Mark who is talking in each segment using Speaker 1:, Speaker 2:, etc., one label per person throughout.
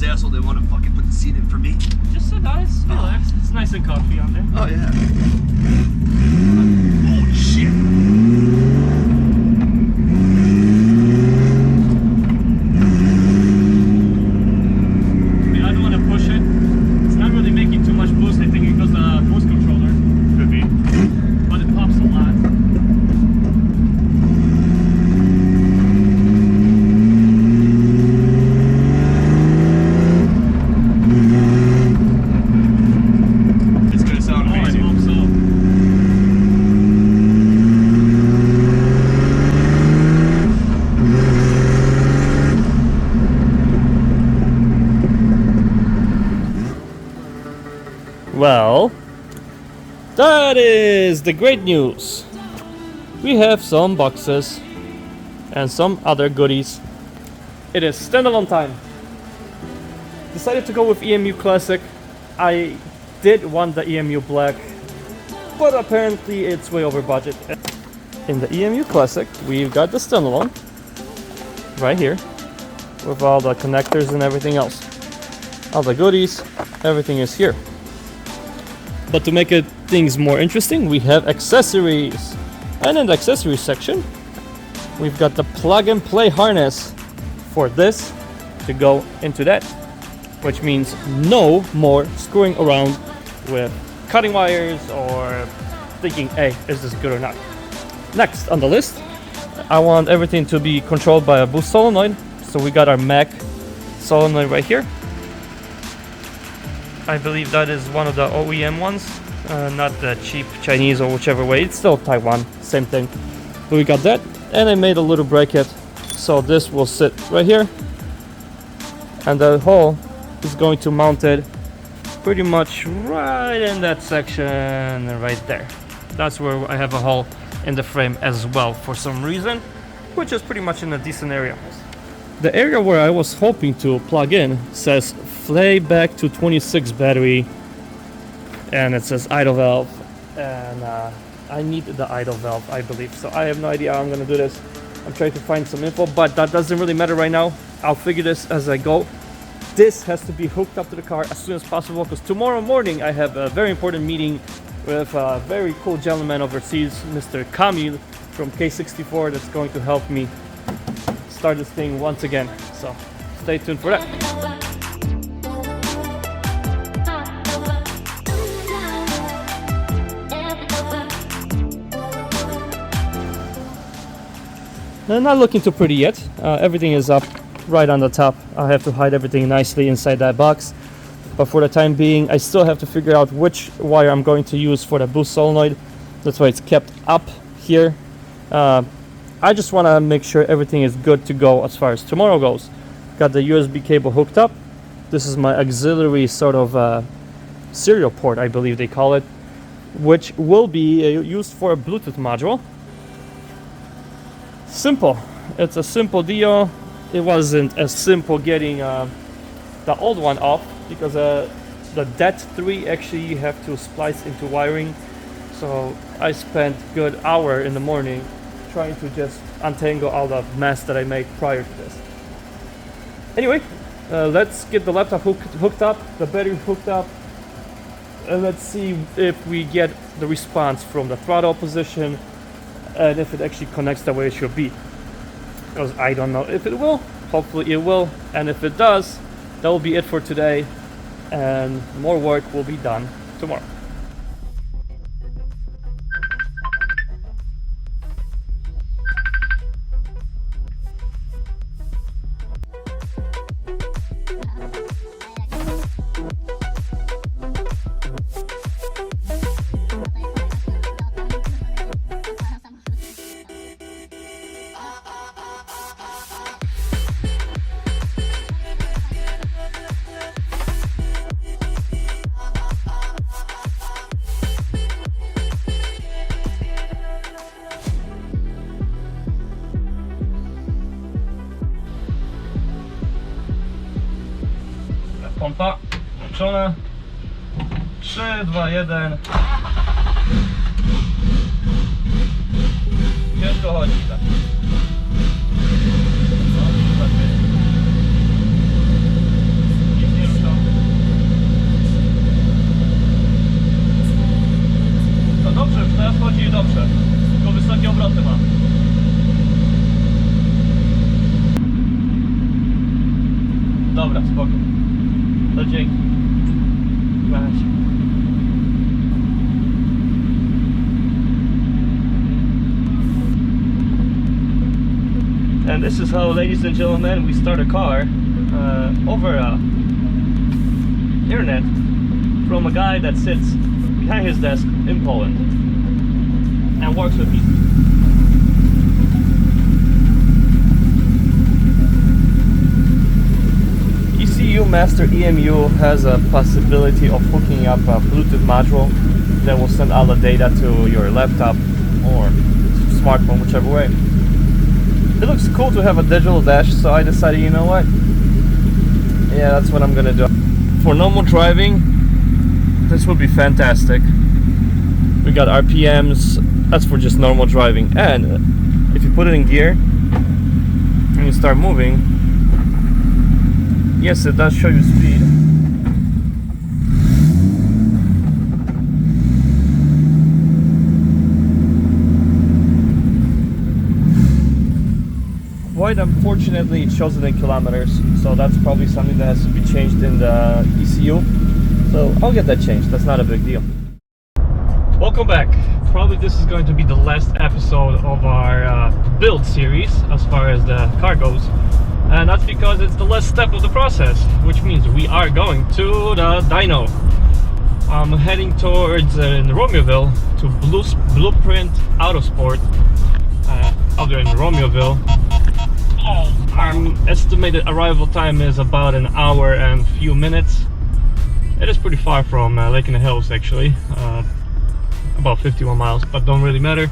Speaker 1: asshole they want to fucking put the seat in for me.
Speaker 2: Just sit nice, relax. It's nice and comfy on there.
Speaker 1: Oh yeah. Holy shit.
Speaker 2: I don't want to push it. It's not really making too much boost. I think it goes the boost controller. Could be. But it pops a lot. Well, that is the great news. We have some boxes and some other goodies. It is standalone time. Decided to go with EMU Classic. I did want the EMU Black, but apparently it's way over budget. In the EMU Classic, we've got the standalone right here with all the connectors and everything else. All the goodies, everything is here. But to make things more interesting, we have accessories. And in the accessories section, we've got the plug and play harness for this to go into that. Which means no more screwing around with cutting wires or thinking, hey, is this good or not? Next on the list, I want everything to be controlled by a boost solenoid. So we got our Mac solenoid right here. I believe that is one of the OEM ones, not the cheap Chinese or whichever way. It's still Taiwan, same thing. But we got that, and I made a little bracket, so this will sit right here, and the hole is going to mount it pretty much right in that section right there. That's where I have a hole in the frame as well for some reason, which is pretty much in a decent area. The area where I was hoping to plug in says Flayback to 26 battery, and it says idle valve, and I need the idle valve, I believe. So I have no idea how I'm gonna do this. I'm trying to find some info, but that doesn't really matter right now. I'll figure this as I go. This has to be hooked up to the car as soon as possible, because tomorrow morning I have a very important meeting with a very cool gentleman overseas, Mr. Kamil from K64, that's going to help me start this thing once again. So stay tuned for that. They're not looking too pretty yet. Everything is up right on the top. I have to hide everything nicely inside that box. But for the time being, I still have to figure out which wire I'm going to use for the boost solenoid. That's why it's kept up here. I just want to make sure everything is good to go as far as tomorrow goes. Got the USB cable hooked up. This is my auxiliary sort of serial port, I believe they call it, which will be used for a Bluetooth module. Simple. It's a simple deal. It wasn't as simple getting the old one off, because the DET3 actually you have to splice into wiring. So I spent a good hour in the morning trying to just untangle all the mess that I made prior to this. Anyway, let's get the laptop hooked up, the battery hooked up, and let's see if we get the response from the throttle position and if it actually connects the way it should be. Because I don't know if it will. Hopefully it will, and if it does, that will be it for today, and more work will be done tomorrow. Pompa włączona. 3, 2, 1. Ciężko chodzi, tak. Jake. Gosh. And this is how, ladies and gentlemen, we start a car over internet from a guy that sits behind his desk in Poland and works with me. ecumaster EMU has a possibility of hooking up a Bluetooth module that will send all the data to your laptop or smartphone, whichever way. It looks cool to have a digital dash, so I decided, you know what? Yeah, that's what I'm gonna do. For normal driving, this would be fantastic. We got RPMs, that's for just normal driving. And if you put it in gear and you start moving, yes, it does show you speed. Quite unfortunately, it shows it in kilometers, so that's probably something that has to be changed in the ECU. So I'll get that changed, that's not a big deal. Welcome back. Probably this is going to be the last episode of our build series as far as the car goes. And that's because it's the last step of the process, which means we are going to the dyno. I'm heading towards in Romeoville to Blueprint Autosport out there in Romeoville. Our estimated arrival time is about an hour and few minutes. It is pretty far from Lake in the Hills, actually, about 51 miles, but don't really matter.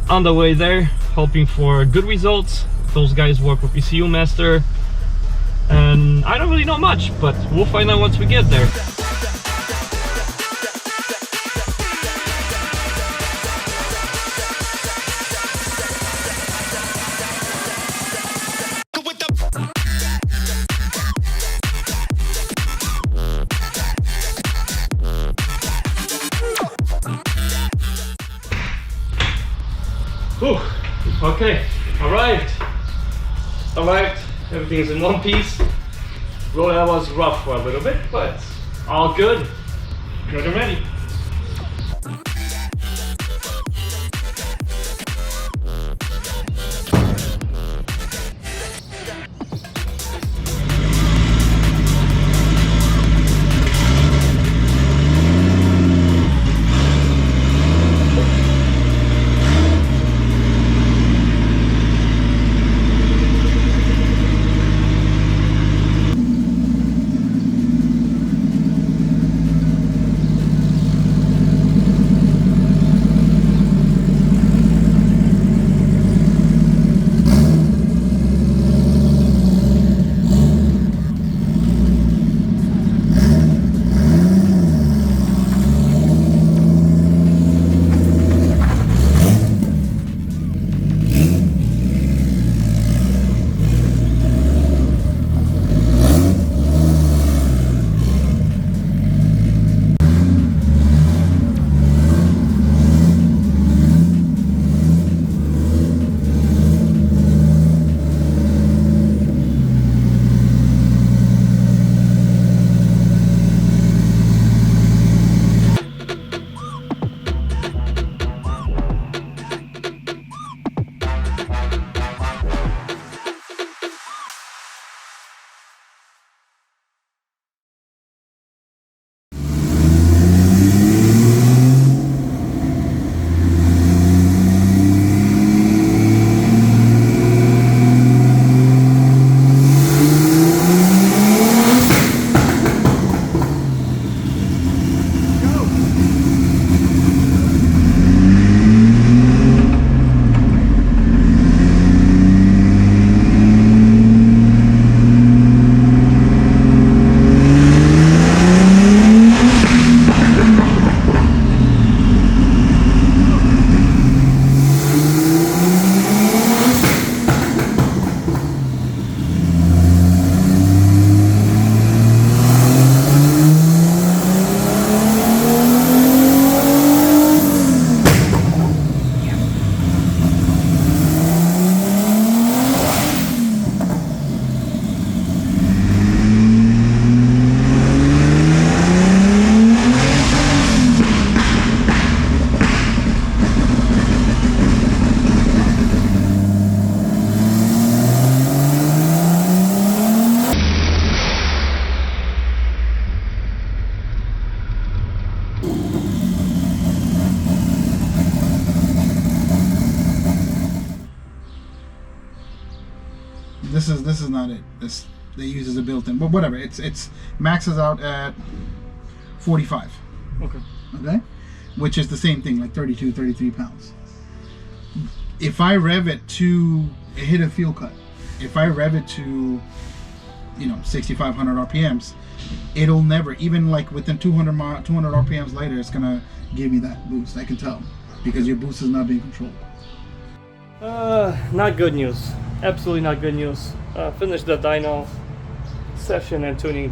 Speaker 2: On the way there, hoping for good results. Those guys work with ecumaster, and I don't really know much, but we'll find out once we get there. Whew. Okay, arrived. Everything's in one piece. Road was rough for a little bit, but all good. Good and ready.
Speaker 3: this is not it. This they use as a built-in, but whatever. It's maxes out at 45.
Speaker 2: Okay.
Speaker 3: Okay, which is the same thing, like 32, 33 pounds. If I rev it to hit a fuel cut, if I rev it to 6,500 RPMs, it'll never, even like within 200 RPMs later, it's gonna give me that boost. I can tell because your boost is not being controlled.
Speaker 2: Not good news. Absolutely not good news. Finished the dyno session and tuning,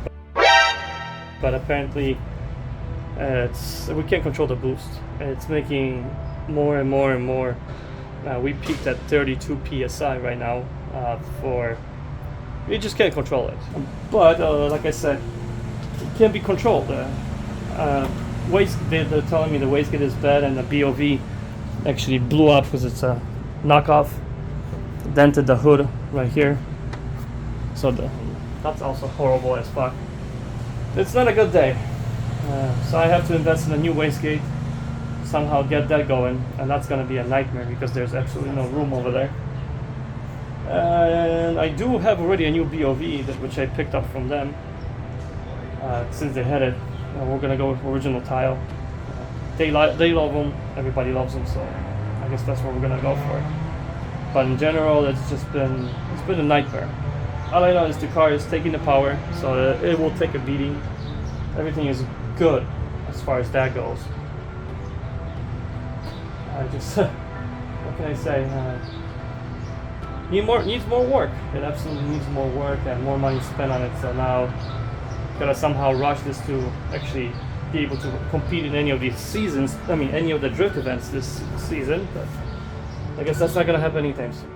Speaker 2: but apparently we can't control the boost. It's making more and more and more. We peaked at 32 psi right now. You just can't control it. But like I said, it can be controlled. They're telling me the wastegate is bad, and the BOV actually blew up because it's a knockoff. Dented the hood right here, so that's also horrible as fuck. It's not a good day. So I have to invest in a new wastegate, somehow get that going, and that's gonna be a nightmare because there's absolutely no room over there. And I do have already a new BOV which I picked up from them since they had it. We're gonna go with original tile. They love them, everybody loves them, so I guess that's what we're gonna go for. But in general, it's been a nightmare. All I know is the car is taking the power, so it will take a beating. Everything is good as far as that goes. I just what can I say? Needs more work. It absolutely needs more work and more money spent on it. So now gotta somehow rush this to actually be able to compete in any of these seasons. I mean, any of the drift events this season. But I guess that's not gonna happen anytime soon.